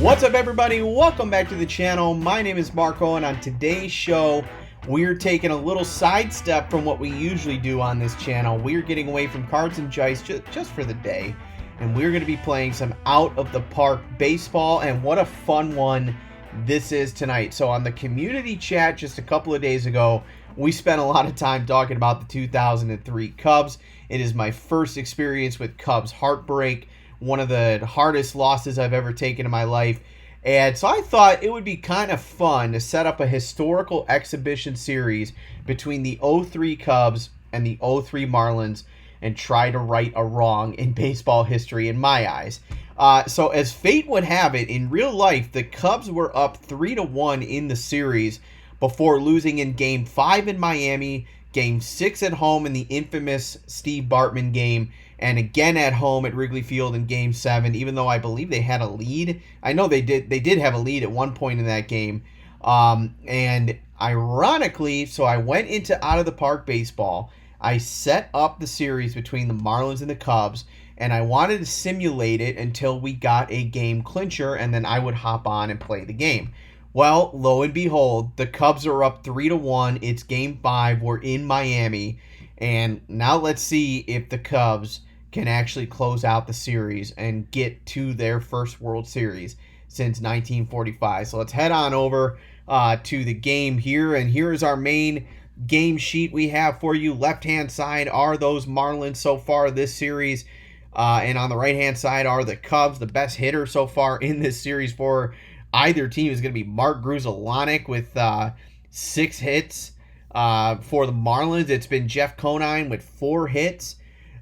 What's up, everybody? Welcome back to the channel. My name is Marco, and on today's show, we're taking a little sidestep from what we usually do on this channel. We're getting away from cards and dice just for the day, and we're going to be playing some out-of-the-park baseball, and what a fun one this is tonight. So on the community chat just a couple of days ago, we spent a lot of time talking about the 2003 Cubs. It is my first experience with Cubs heartbreak, one of the hardest losses I've ever taken in my life. And so I thought it would be kind of fun to set up a historical exhibition series between the 03 Cubs and the 03 Marlins and try to right a wrong in baseball history in my eyes. So as fate would have it, in real life, the Cubs were up 3-1 in the series before losing in Game 5 in Miami, Game 6 at home in the infamous Steve Bartman game, and again at home at Wrigley Field in Game 7, even though I believe they had a lead. I know they did have a lead at one point in that game. And ironically, so I went into out-of-the-park baseball. I set up the series between the Marlins and the Cubs, and I wanted to simulate it until we got a game clincher, and then I would hop on and play the game. Well, lo and behold, the Cubs are up 3-1. It's Game 5. We're in Miami. And now let's see if the Cubs can actually close out the series and get to their first World Series since 1945. So let's head on over to the game here. And here is our main game sheet we have for you. Left-hand side are those Marlins so far this series. And on the right-hand side are the Cubs. The best hitter so far in this series for either team is going to be Mark Grudzielanek with 6 hits. For the Marlins, it's been Jeff Conine with 4 hits.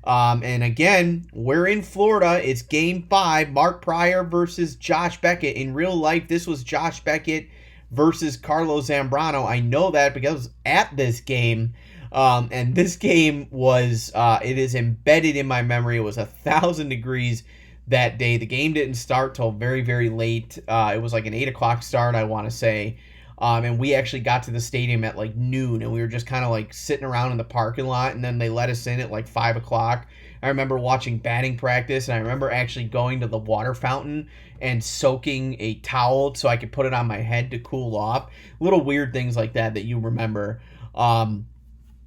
And again, we're in Florida. It's Game 5. Mark Prior versus Josh Beckett. In real life, this was Josh Beckett versus Carlos Zambrano. I know that because I was at this game. And this game was, it is embedded in my memory. It was 1,000 degrees that day. The game didn't start till very, very late. It was like an 8 o'clock start, I want to say. And we actually got to the stadium at like noon, and we were just kind of like sitting around in the parking lot, and then they let us in at like 5 o'clock. I remember watching batting practice, and I remember actually going to the water fountain and soaking a towel so I could put it on my head to cool off. Little weird things like that you remember. And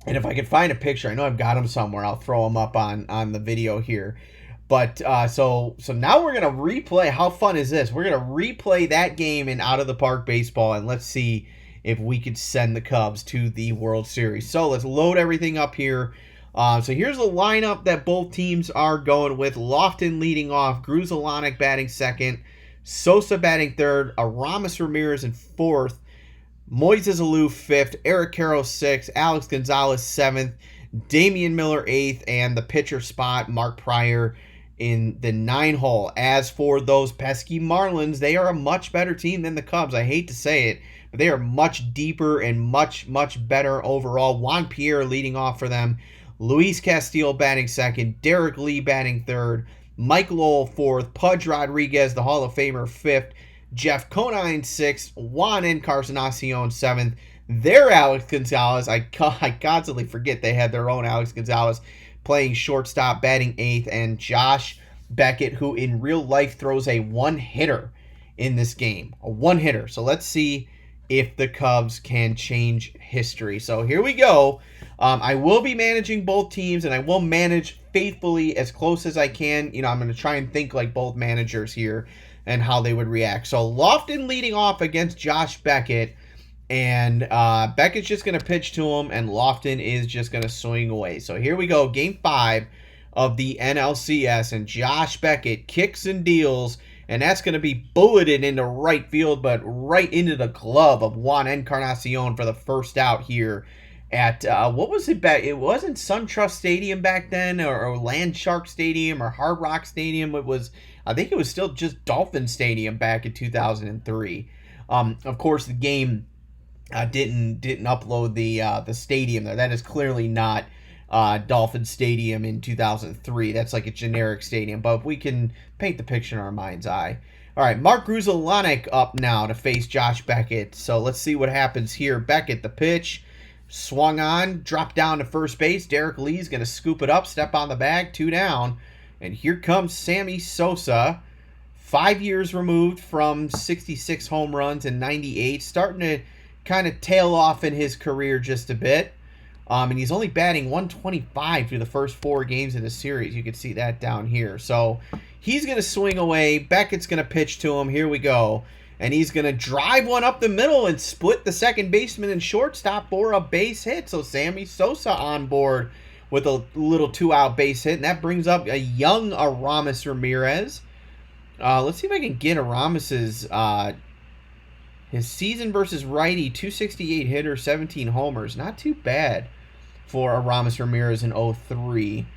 if I could find a picture, I know I've got them somewhere. I'll throw them up on the video here. But so now we're going to replay. How fun is this? We're going to replay that game in out-of-the-park baseball, and let's see if we could send the Cubs to the World Series. So let's load everything up here. So here's the lineup that both teams are going with. Lofton leading off, Grudzielanek batting second, Sosa batting third, Aramis Ramirez in fourth, Moises Alou fifth, Eric Carroll sixth, Alex Gonzalez seventh, Damian Miller eighth, and the pitcher spot, Mark Prior, in the 9-hole. As for those pesky Marlins, they are a much better team than the Cubs. I hate to say it, but they are much deeper and much, much better overall. Juan Pierre leading off for them. Luis Castillo batting second. Derek Lee batting third. Mike Lowell fourth. Pudge Rodriguez, the Hall of Famer, fifth. Jeff Conine sixth. Juan Encarnacion seventh. Their Alex Gonzalez, I constantly forget they had their own Alex Gonzalez, playing shortstop, batting eighth, and Josh Beckett, who in real life throws a one-hitter in this game. A one-hitter. So let's see if the Cubs can change history. So here we go. I will be managing both teams, and I will manage faithfully as close as I can. You know, I'm going to try and think like both managers here and how they would react. So Lofton leading off against Josh Beckett. And Beckett's just going to pitch to him, and Lofton is just going to swing away. So here we go, Game 5 of the NLCS, and Josh Beckett kicks and deals, and that's going to be bulleted into right field, but right into the glove of Juan Encarnacion for the first out here at, what was it back? It wasn't SunTrust Stadium back then, or Land Shark Stadium, or Hard Rock Stadium. It was, I think it was still just Dolphin Stadium back in 2003. Of course, the game didn't upload the stadium there. That is clearly not Dolphin Stadium in 2003. That's like a generic stadium, but we can paint the picture in our mind's eye. All right, Mark Grudzielanek up now to face Josh Beckett. So let's see what happens here. Beckett, the pitch, swung on, dropped down to first base. Derek Lee's going to scoop it up, step on the bag, 2 down. And here comes Sammy Sosa 5 years removed from 66 home runs and 98, starting to kind of tail off in his career just a bit. And he's only batting 125 through the first 4 games of the series. You can see that down here. So he's going to swing away. Beckett's going to pitch to him. Here we go. And he's going to drive one up the middle and split the second baseman and shortstop for a base hit. So Sammy Sosa on board with a little 2-out base hit. And that brings up a young Aramis Ramirez. Let's see if I can get Aramis's his season versus righty, 268 hitter, 17 homers. Not too bad for Aramis Ramirez in 03.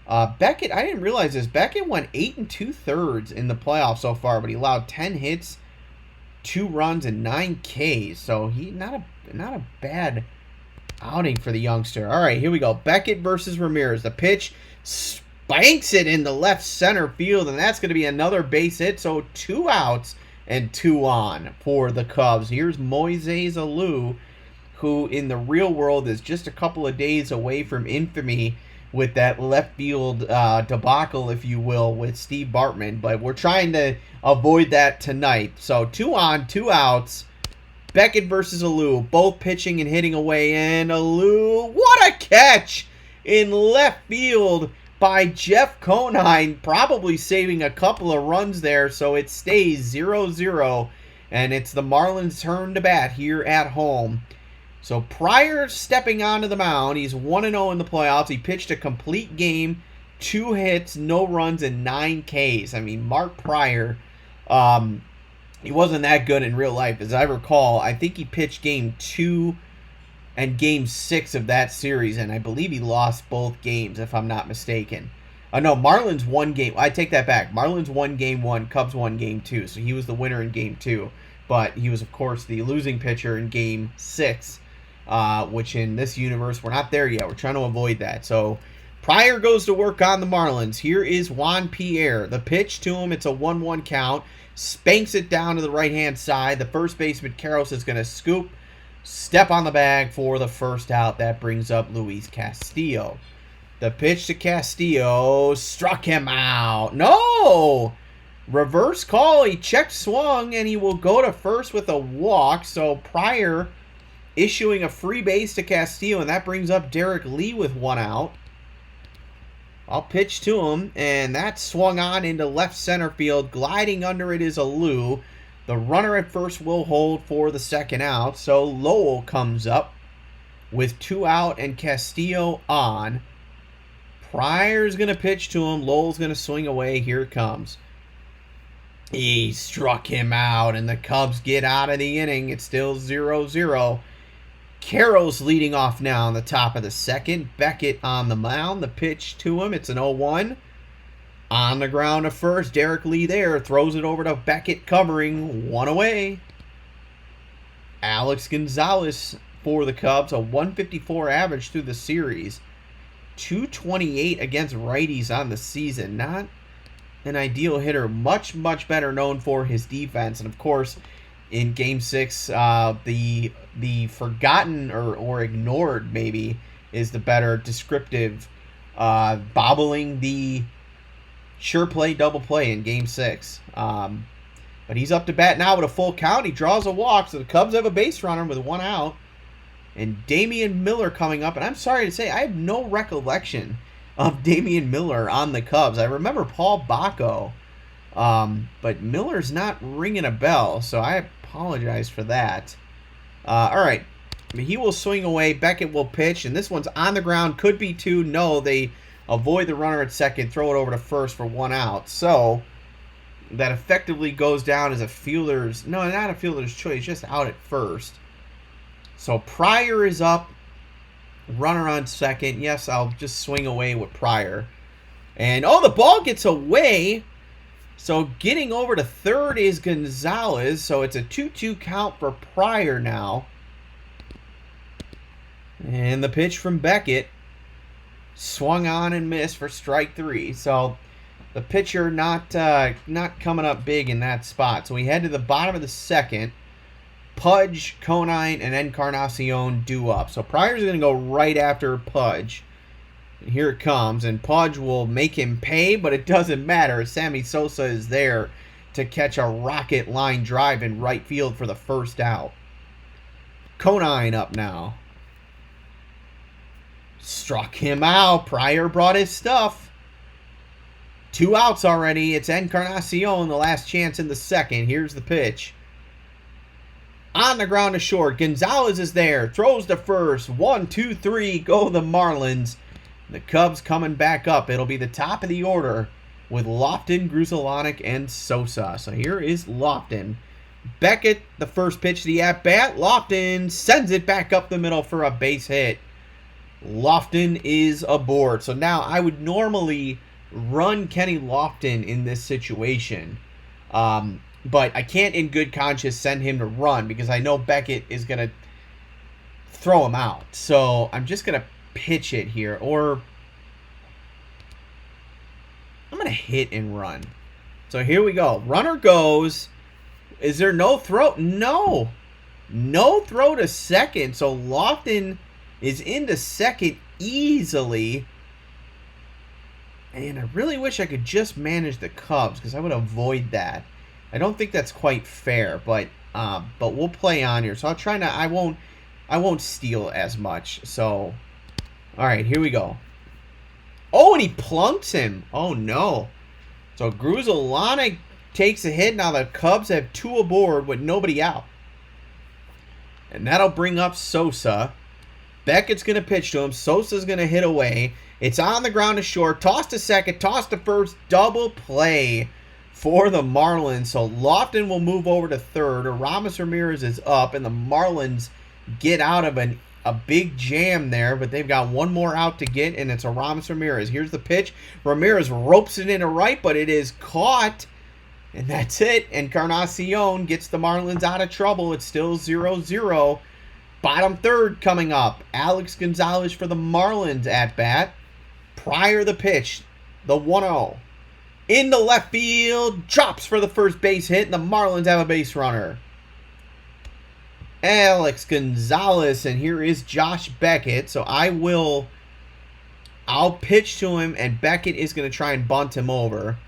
Beckett, I didn't realize this. Beckett went 8 2/3 in the playoffs so far, but he allowed 10 hits, 2 runs, and 9 Ks. So he not a bad outing for the youngster. All right, here we go. Beckett versus Ramirez. The pitch spanks it in the left center field, and that's going to be another base hit. So 2 outs and 2 on for the Cubs. Here's Moises Alou, who in the real world is just a couple of days away from infamy with that left field debacle, if you will, with Steve Bartman. But we're trying to avoid that tonight. So 2 on, 2 outs. Beckett versus Alou, both pitching and hitting away. And Alou, what a catch in left field by Jeff Conine, probably saving a couple of runs there. So it stays 0-0, and it's the Marlins' turn to bat here at home. So Pryor stepping onto the mound. He's 1-0 in the playoffs. He pitched a complete game, 2 hits, no runs, and 9 Ks. I mean, Mark Pryor, he wasn't that good in real life. As I recall, I think he pitched game 2 and game 6 of that series, and I believe he lost both games, if I'm not mistaken. No, Marlins won game. I take that back. Marlins won game 1, Cubs won game 2, so he was the winner in game 2. But he was, of course, the losing pitcher in game 6. Which in this universe, we're not there yet. We're trying to avoid that. So Pryor goes to work on the Marlins. Here is Juan Pierre. The pitch to him, it's a 1-1 count. Spanks it down to the right-hand side. The first baseman, Karros, is going to scoop, step on the bag for the first out. That brings up Luis Castillo. The pitch to Castillo struck him out. No! Reverse call. He checked swung, and he will go to first with a walk. So Pryor issuing a free base to Castillo, and that brings up Derek Lee with 1 out. I'll pitch to him, and that swung on into left center field. Gliding under it is Alou. The runner at first will hold for the second out, so Lowell comes up with 2 out and Castillo on. Pryor's going to pitch to him. Lowell's going to swing away. Here it comes. He struck him out, and the Cubs get out of the inning. It's still 0-0. Karros leading off now on the top of the second. Beckett on the mound. The pitch to him. It's an 0-1. On the ground to first. Derek Lee there. Throws it over to Beckett covering. 1 away. Alex Gonzalez for the Cubs. A 154 average through the series. 228 against righties on the season. Not an ideal hitter. Much, much better known for his defense. And, of course, in Game 6, the forgotten or ignored, maybe, is the better descriptive, bobbling the sure play, double play in Game 6. But he's up to bat now with a full count. He draws a walk, so the Cubs have a base runner with 1 out. And Damian Miller coming up. And I'm sorry to say, I have no recollection of Damian Miller on the Cubs. I remember Paul Bacco, but Miller's not ringing a bell, so I apologize for that. All right. He will swing away. Beckett will pitch, and this one's on the ground. Could be 2. No, they avoid the runner at second, throw it over to first for 1 out. So that effectively goes down as a fielder's, no, not a fielder's choice, just out at first. So Pryor is up, runner on second. Yes, I'll just swing away with Pryor. And, oh, the ball gets away. So getting over to third is Gonzalez. So it's a 2-2 count for Pryor now. And the pitch from Beckett swung on and missed for strike 3. So the pitcher not coming up big in that spot. So we head to the bottom of the second. Pudge, Conine, and Encarnacion due up. So Pryor's going to go right after Pudge. Here it comes, and Pudge will make him pay, but it doesn't matter. Sammy Sosa is there to catch a rocket line drive in right field for the first out. Conine up now. Struck him out. Pryor brought his stuff. 2 outs already. It's Encarnacion, the last chance in the second. Here's the pitch. On the ground to short. Gonzalez is there. Throws to first. 1, 2, 3. Go the Marlins. The Cubs coming back up. It'll be the top of the order with Lofton, Gruzelanek, and Sosa. So here is Lofton. Beckett, the first pitch to the at-bat. Lofton sends it back up the middle for a base hit. Lofton is aboard. So now I would normally run Kenny Lofton in this situation. But I can't in good conscience send him to run because I know Beckett is going to throw him out. So I'm just going to pitch it here. Or I'm going to hit and run. So here we go. Runner goes. Is there no throw? No. No throw to second. So Lofton is into second easily. And I really wish I could just manage the Cubs because I would avoid that. I don't think that's quite fair, but we'll play on here. So I'll try not. I won't steal as much. So, all right, here we go. Oh, and he plunks him. Oh no. So Gruzelanek takes a hit. Now the Cubs have 2 aboard with nobody out, and that'll bring up Sosa. Beckett's gonna pitch to him. Sosa's gonna hit away. It's on the ground to short. Toss to second. Toss to first. Double play for the Marlins. So Lofton will move over to third. Aramis Ramirez is up, and the Marlins get out of a big jam there, but they've got 1 more out to get, and it's Aramis Ramirez. Here's the pitch. Ramirez ropes it into right, but it is caught, and that's it. Encarnacion gets the Marlins out of trouble. It's still 0-0. Bottom third coming up. Alex Gonzalez for the Marlins at bat. Pryor the pitch. The 1-0. In the left field, drops for the first base hit, and the Marlins have a base runner. Alex Gonzalez, and here is Josh Beckett. So I'll pitch to him, and Beckett is going to try and bunt him over.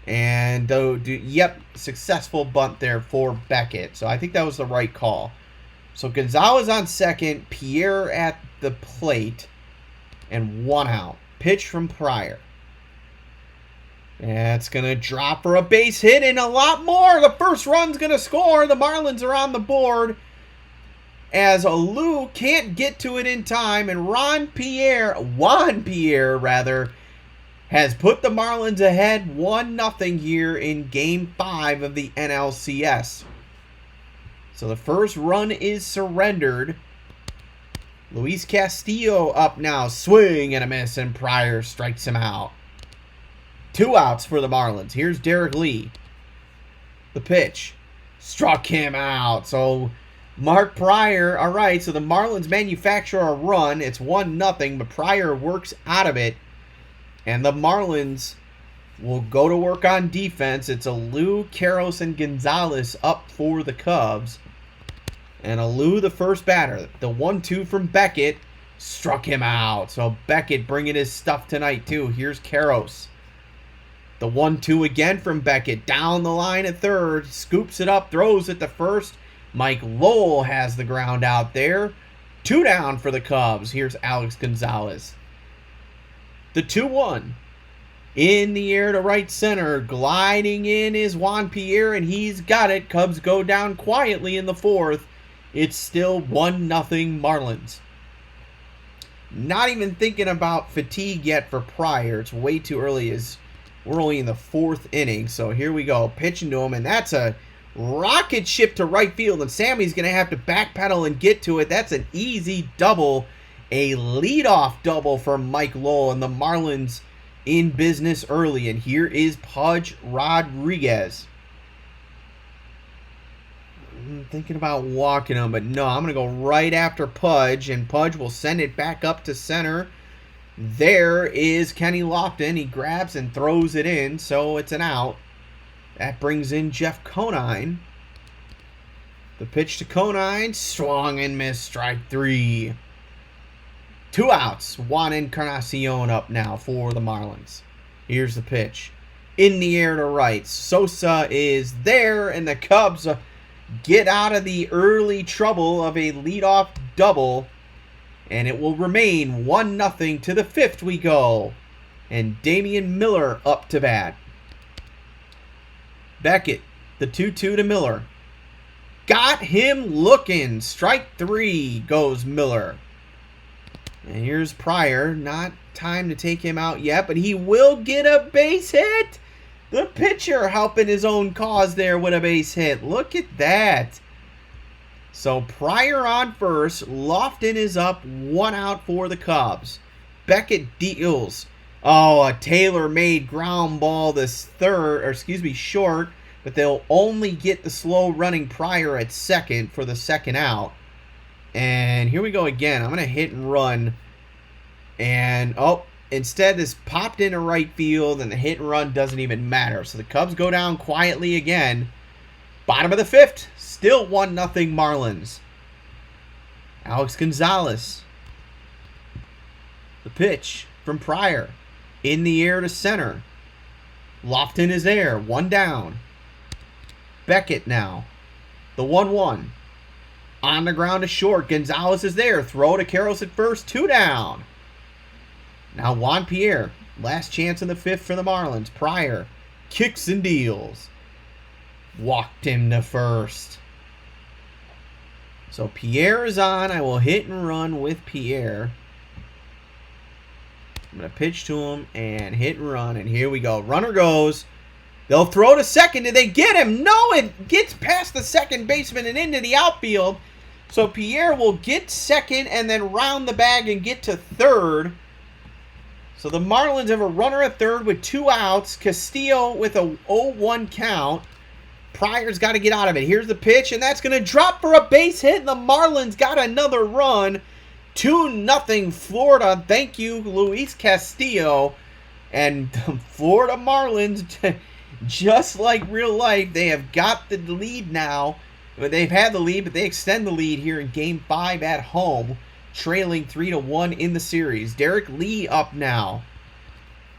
And, yep, successful bunt there for Beckett. So I think that was the right call. So Gonzalez on second, Pierre at the plate, and 1 out. Pitch from Pryor. That's going to drop for a base hit and a lot more. The first run's going to score. The Marlins are on the board as Alou can't get to it in time. And Juan Pierre, has put the Marlins ahead 1-0 here in Game 5 of the NLCS. So the first run is surrendered. Luis Castillo up now. Swing and a miss, and Pryor strikes him out. 2 outs for the Marlins. Here's Derek Lee. The pitch. Struck him out. So Mark Pryor. All right, so the Marlins manufacture a run. It's 1-0, but Pryor works out of it. And the Marlins will go to work on defense. It's Alou, Karros, and Gonzalez up for the Cubs. And Alou, the first batter. The 1-2 from Beckett struck him out. So Beckett bringing his stuff tonight too. Here's Karros. The 1-2 again from Beckett. Down the line at third. Scoops it up. Throws it to first. Mike Lowell has the ground out there. 2 down for the Cubs. Here's Alex Gonzalez. The 2-1. In the air to right center. Gliding in is Juan Pierre, and he's got it. Cubs go down quietly in the 4th. It's still 1-0 Marlins. Not even thinking about fatigue yet for Pryor. It's way too early. We're only in the 4th inning. So here we go. Pitching to him, and that's a rocket ship to right field. And Sammy's going to have to backpedal and get to it. That's an easy double. A leadoff double for Mike Lowell, and the Marlins in business early. And here is Pudge Rodriguez. I'm thinking about walking him, but no, I'm going to go right after Pudge, and Pudge will send it back up to center. There is Kenny Lofton. He grabs and throws it in, so it's an out. That brings in Jeff Conine. The pitch to Conine, swung and missed, strike 3. 2 outs. Juan Encarnacion up now for the Marlins. Here's the pitch. in the air to right. Sosa is there, and the Cubs get out of the early trouble of a leadoff double, and it will remain 1-0 to the 5th we go. And Damian Miller up to bat. Beckett, the 2-2 to Miller. Got him looking. Strike 3 goes Miller. And here's Pryor. Not time to take him out yet, but he will get a base hit. The pitcher helping his own cause there with a base hit. Look at that. So Pryor on first. Lofton is up. 1 out for the Cubs. Beckett deals. Oh, a tailor-made ground ball short, but they'll only get the slow-running Pryor at second for the second out. And here we go again. I'm going to hit and run. And, instead this popped into right field, and the hit and run doesn't even matter. So the Cubs go down quietly again. Bottom of the 5th, still 1-0 Marlins. Alex Gonzalez. The pitch from Pryor. In the air to center. Lofton is there. 1 down. Beckett now. The 1-1. On the ground to short. Gonzalez is there. Throw to Karros at first. 2 down. Now Juan Pierre. Last chance in the 5th for the Marlins. Pryor kicks and deals. Walked him to first. So Pierre is on. I will hit and run with Pierre. I'm going to pitch to him and hit and run. And here we go. Runner goes. They'll throw to second. Did they get him? No, it gets past the second baseman and into the outfield. So Pierre will get second and then round the bag and get to third. So the Marlins have a runner at third with 2 outs. Castillo with a 0-1 count. Pryor's got to get out of it. Here's the pitch, and that's going to drop for a base hit. And the Marlins got another run. 2-0 Florida. Thank you, Luis Castillo. And the Florida Marlins, just like real life, they have got the lead now. They've had the lead, but they extend the lead here in Game 5 at home, trailing 3-1 in the series. Derek Lee up now.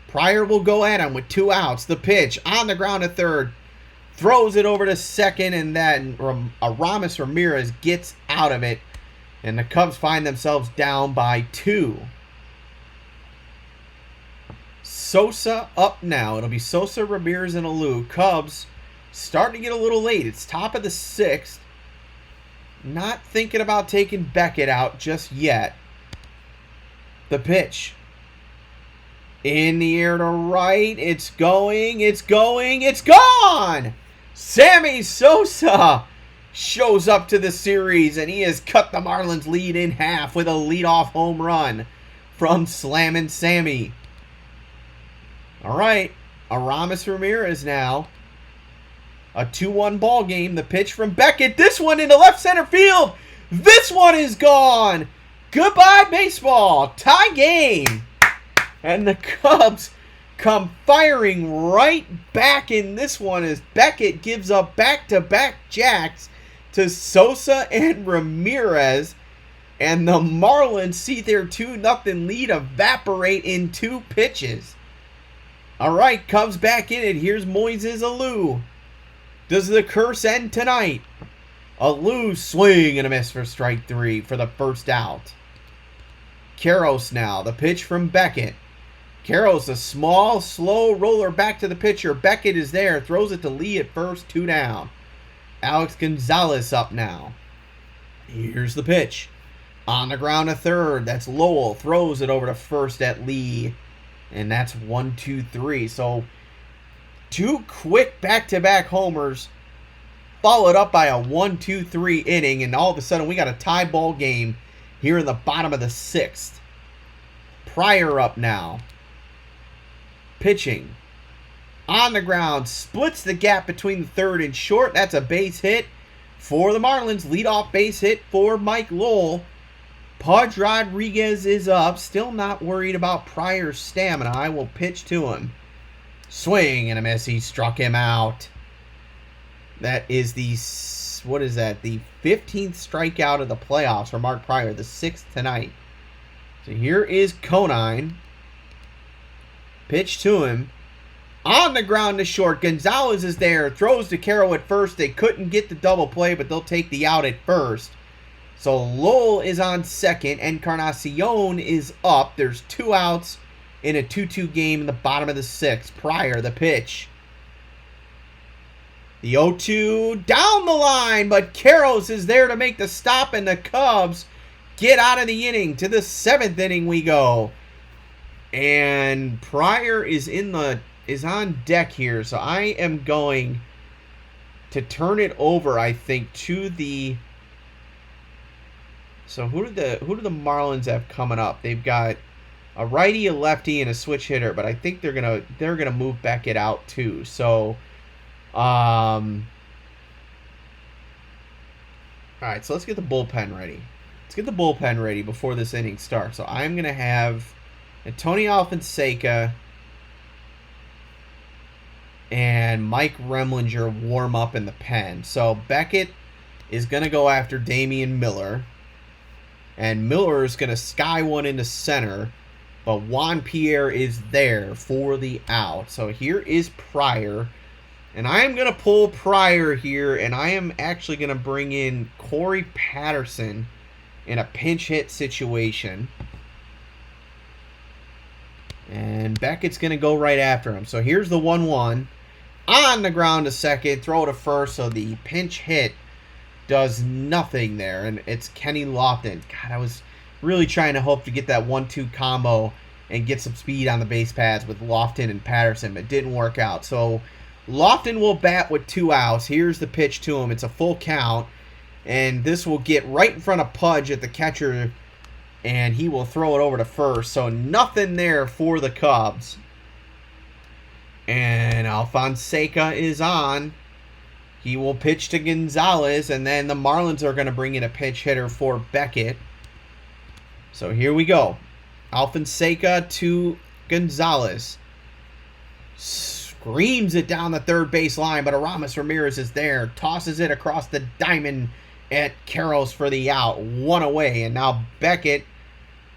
Pryor will go at him with 2 outs. The pitch on the ground at third. Throws it over to second, and then Aramis Ramirez gets out of it. And the Cubs find themselves down by 2. Sosa up now. It'll be Sosa, Ramirez, and Alou. Cubs starting to get a little late. It's top of the 6th. Not thinking about taking Beckett out just yet. The pitch. In the air to right. It's going. It's going. It's gone! Sammy Sosa shows up to the series, and he has cut the Marlins lead in half with a leadoff home run from Slammin' Sammy. All right, Aramis Ramirez now. A 2-1 ball game. The pitch from Beckett. This one into left center field. This one is gone. Goodbye, baseball. Tie game. And the Cubs come firing right back in this one as Beckett gives up back-to-back jacks to Sosa and Ramirez, and the Marlins see their 2-0 lead evaporate in 2 pitches. All right, Cubs back in it. Here's Moises Alou. Does the curse end tonight? Alou swing and a miss for strike 3 for the first out. Karros now. The pitch from Beckett. Karros, a small, slow roller back to the pitcher. Beckett is there. Throws it to Lee at first. 2 down. Alex Gonzalez up now. Here's the pitch. On the ground to third. That's Lowell. Throws it over to first at Lee. And that's 1-2-3. So 2 quick back-to-back homers, followed up by a 1-2-3 inning. And all of a sudden we got a tie ball game here in the bottom of the 6th. Pryor up now. Pitching. On the ground, splits the gap between the third and short. That's a base hit for the Marlins. Leadoff base hit for Mike Lowell. Pudge Rodriguez is up. Still not worried about Pryor's stamina. I will pitch to him. Swing and a miss. He struck him out. That is the, what is that? The 15th strikeout of the playoffs for Mark Pryor. The 6th tonight. So here is Conine. Pitch to him. On the ground to short. Gonzalez is there. Throws to Carroll at first. They couldn't get the double play, but they'll take the out at first. So Lowell is on second. Encarnacion is up. There's 2 outs in a 2-2 game in the bottom of the 6th. Pryor, the pitch. The 0-2 down the line, but Karros is there to make the stop, and the Cubs get out of the inning. To the 7th inning we go. And Pryor is on deck here, so I am going to turn it over, I think, to the... So who do the Marlins have coming up? They've got a righty, a lefty, and a switch hitter, but I think they're gonna move Beckett out too. So all right, so let's get the bullpen ready. Let's get the bullpen ready before this inning starts. So I'm going to have Tony Alfonseca and Mike Remlinger warm up in the pen. So Beckett is going to go after Damian Miller. And Miller is going to sky one into center. But Juan Pierre is there for the out. So here is Pryor. And I am going to pull Pryor here, and I am actually going to bring in Corey Patterson in a pinch hit situation. And Beckett's going to go right after him. So here's the 1-1. On the ground to second, throw to first, so the pinch hit does nothing there. And it's Kenny Lofton. God, I was really trying to hope to get that 1-2 combo and get some speed on the base paths with Lofton and Patterson, but it didn't work out. So Lofton will bat with 2 outs. Here's the pitch to him. It's a full count. And this will get right in front of Pudge at the catcher. And he will throw it over to first. So nothing there for the Cubs. And Alfonseca is on. He will pitch to Gonzalez. And then the Marlins are going to bring in a pinch hitter for Beckett. So here we go. Alfonseca to Gonzalez. Screams it down the third base line, but Aramis Ramirez is there. Tosses it across the diamond at Karros for the out. 1 away, and now Beckett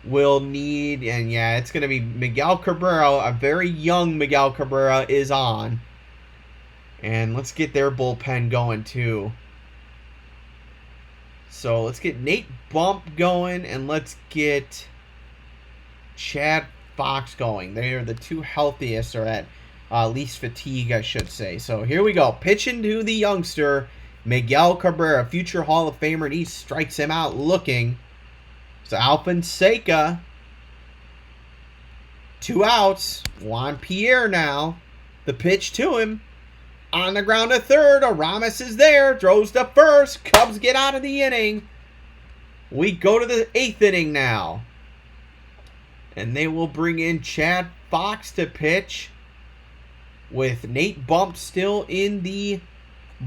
will need, and yeah, it's going to be Miguel Cabrera. A very young Miguel Cabrera is on. And let's get their bullpen going too. So let's get Nate Bump going, and let's get Chad Fox going. They are the 2 healthiest, or at least fatigue, I should say. So here we go. Pitching to the youngster, Miguel Cabrera, future Hall of Famer, and he strikes him out looking. So Alfonseca, 2 outs. Juan Pierre now. The pitch to him. On the ground to third. Aramis is there. Throws to first. Cubs get out of the inning. We go to the 8th inning now. And they will bring in Chad Fox to pitch, with Nate Bump still in the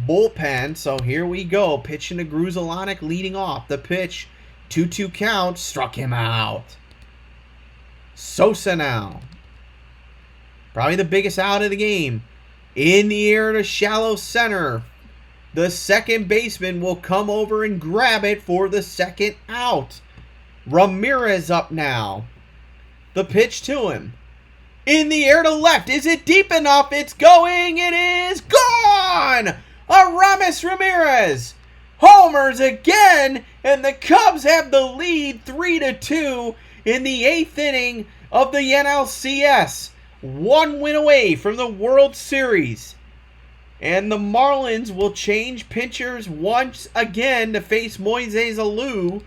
bullpen. So here we go. Pitching to Gruzelanek leading off. The pitch, 2-2 count. Struck him out. Sosa now. Probably the biggest out of the game. In the air to shallow center. The second baseman will come over and grab it for the second out. Ramirez up now. The pitch to him. In the air to left. Is it deep enough? It's going. It is gone. Aramis Ramirez homers again, and the Cubs have the lead 3-2 in the 8th inning of the NLCS. 1 win away from the World Series. And the Marlins will change pitchers once again to face Moises Alou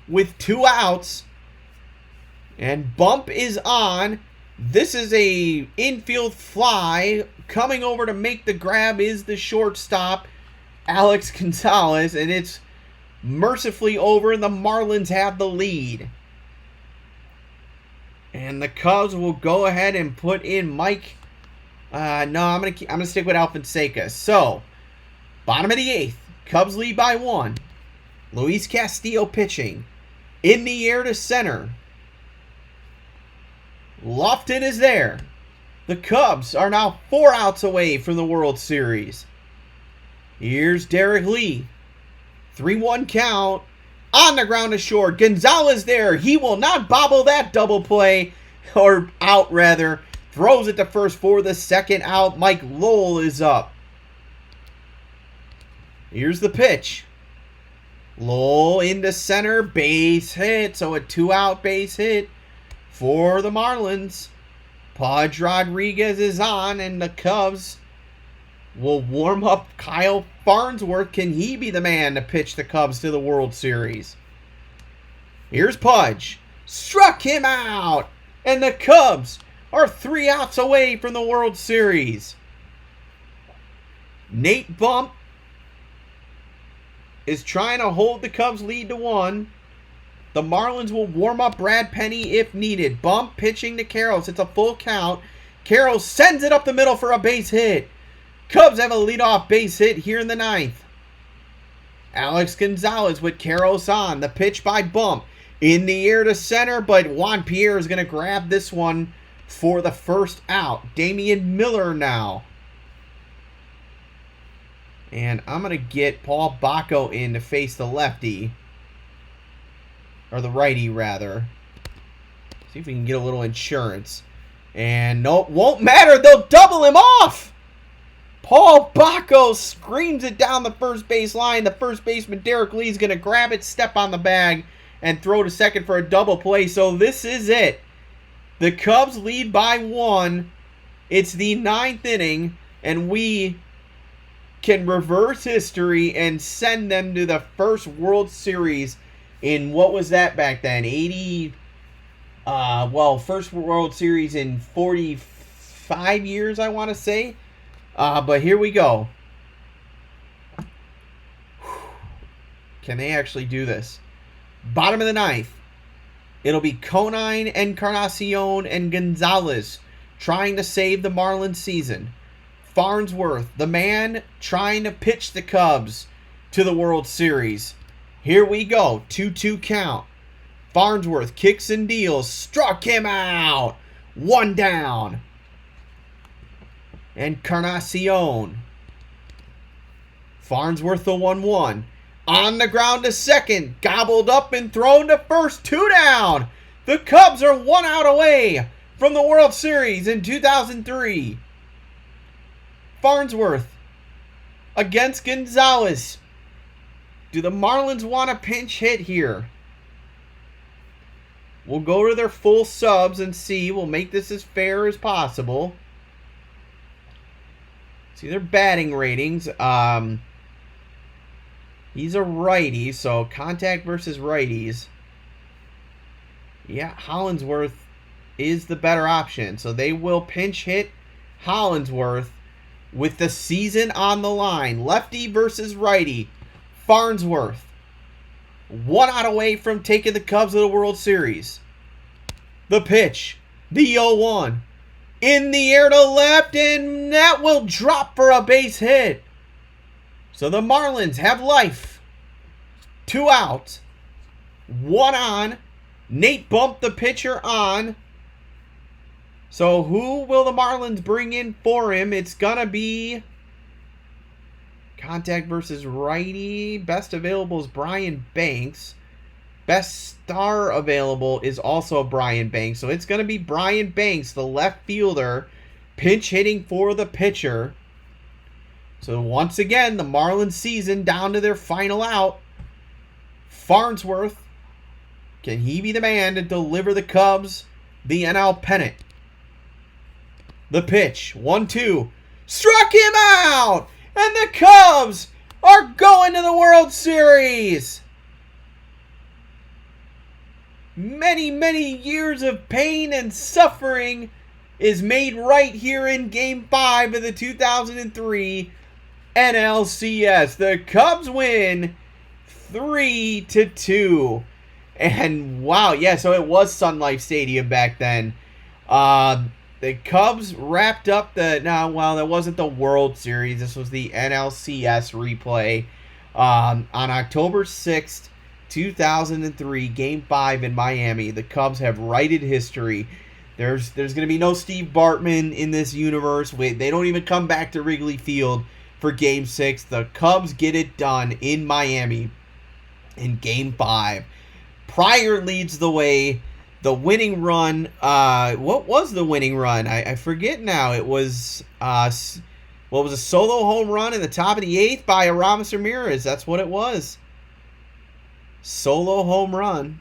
with 2 outs. And Bump is on. This is a infield fly. Coming over to make the grab is the shortstop, Alex Gonzalez. And it's mercifully over, and the Marlins have the lead. And the Cubs will go ahead and put in Mike. No, I'm gonna stick with Alfonseca. So, bottom of the 8th, Cubs lead by 1. Luis Castillo pitching. In the air to center. Lofton is there. The Cubs are now 4 outs away from the World Series. Here's Derek Lee. 3-1 count. On the ground to short. Gonzalez there. He will not bobble that double play. Or out, rather. Throws it to first for the second out. Mike Lowell is up. Here's the pitch. Lowell into center. Base hit. So a 2-out base hit for the Marlins. Pudge Rodriguez is on, and the Cubs will warm up Kyle Farnsworth. Can he be the man to pitch the Cubs to the World Series? Here's Pudge. Struck him out. And the Cubs are 3 outs away from the World Series. Nate Bump is trying to hold the Cubs lead to 1. The Marlins will warm up Brad Penny if needed. Bump pitching to Karros. It's a full count. Karros sends it up the middle for a base hit. Cubs have a leadoff base hit here in the 9th. Alex Gonzalez with Karros on. The pitch by Bump. In the air to center, but Juan Pierre is going to grab this one for the first out. Damian Miller now. And I'm going to get Paul Bacco in to face the lefty. Or the righty, rather. See if we can get a little insurance. And nope, won't matter. They'll double him off. Paul Bacco screams it down the first base line. The first baseman, Derek Lee, is going to grab it, step on the bag, and throw to second for a double play. So this is it. The Cubs lead by 1. It's the 9th inning, and we can reverse history and send them to the first World Series in, what was that back then? First World Series in 45 years, I want to say. But here we go. Can they actually do this? Bottom of the 9th. It'll be Conine, Encarnacion, and Gonzalez trying to save the Marlins season. Farnsworth, the man trying to pitch the Cubs to the World Series. Here we go. 2-2 count. Farnsworth kicks and deals. Struck him out. 1 down. Encarnacion. Farnsworth the 1-1. On the ground to second. Gobbled up and thrown to first. 2 down. The Cubs are 1 out away from the World Series in 2003. Farnsworth against Gonzalez. Do the Marlins want a pinch hit here? We'll go to their full subs and see. We'll make this as fair as possible. See their batting ratings. He's a righty, so contact versus righties. Yeah, Hollinsworth is the better option. So they will pinch hit Hollinsworth with the season on the line. Lefty versus righty. Farnsworth 1 out away from taking the Cubs to the World Series. The pitch. The 0-1. In the air to left, and that will drop for a base hit. So the Marlins have life. 2 out. 1 on. Nate Bump, the pitcher, on. So who will the Marlins bring in for him? It's going to be contact versus righty. Best available is Brian Banks. Best star available is also Brian Banks. So it's going to be Brian Banks, the left fielder, pinch hitting for the pitcher. So once again, the Marlins season down to their final out. Farnsworth, can he be the man to deliver the Cubs the NL pennant? The pitch, 1-2, struck him out, and the Cubs are going to the World Series. Many, many years of pain and suffering is made right here in Game 5 of the 2003 NLCS. The Cubs win 3-2. And wow, yeah, so it was Sun Life Stadium back then. The Cubs wrapped up that wasn't the World Series. This was the NLCS replay on October 6th, 2003, Game 5 in Miami. The Cubs have righted history. There's going to be no Steve Bartman in this universe. They don't even come back to Wrigley Field for Game 6. The Cubs get it done in Miami in Game 5. Pryor leads the way. The winning run, what was the winning run? I forget now. It was, what was a solo home run in the top of the 8th by Aramis Ramirez. That's what it was. Solo home run.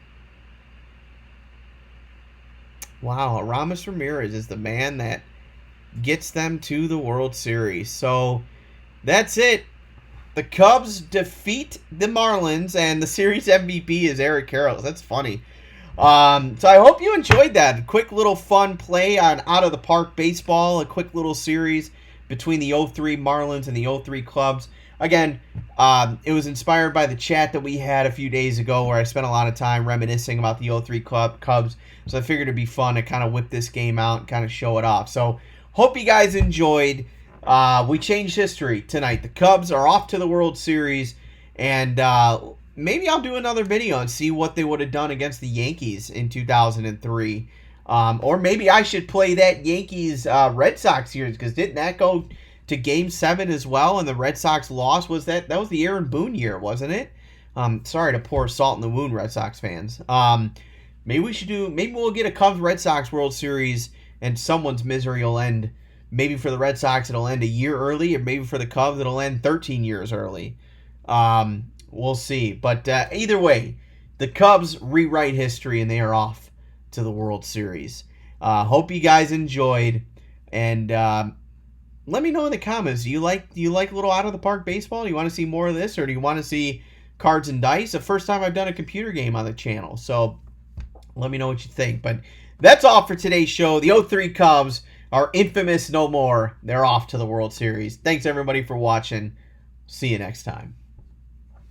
Wow, Aramis Ramirez is the man that gets them to the World Series. So that's it. The Cubs defeat the Marlins, and the series MVP is Eric Karros. That's funny. So I hope you enjoyed that. A quick little fun play on Out of the Park Baseball. A quick little series between the 03 Marlins and the 03 Cubs. Again, it was inspired by the chat that we had a few days ago where I spent a lot of time reminiscing about the 03 Cubs. So I figured it'd be fun to kind of whip this game out and kind of show it off. So hope you guys enjoyed. We changed history tonight. The Cubs are off to the World Series, and maybe I'll do another video and see what they would have done against the Yankees in 2003. Or maybe I should play that Yankees Red Sox series, because didn't that go to Game 7 as well, and the Red Sox lost? That was the Aaron Boone year, wasn't it? Sorry to pour salt in the wound, Red Sox fans. Maybe we'll get a Cubs Red Sox World Series, and someone's misery will end. Maybe for the Red Sox it'll end a year early, or maybe for the Cubs it'll end 13 years early. We'll see. But either way, the Cubs rewrite history, and they are off to the World Series. Hope you guys enjoyed, and let me know in the comments. Do you like a little Out of the Park Baseball? Do you want to see more of this, or do you want to see Cards and Dice? The first time I've done a computer game on the channel, so let me know what you think. But that's all for today's show. The 03 Cubs are infamous no more. They're off to the World Series. Thanks everybody for watching. See you next time.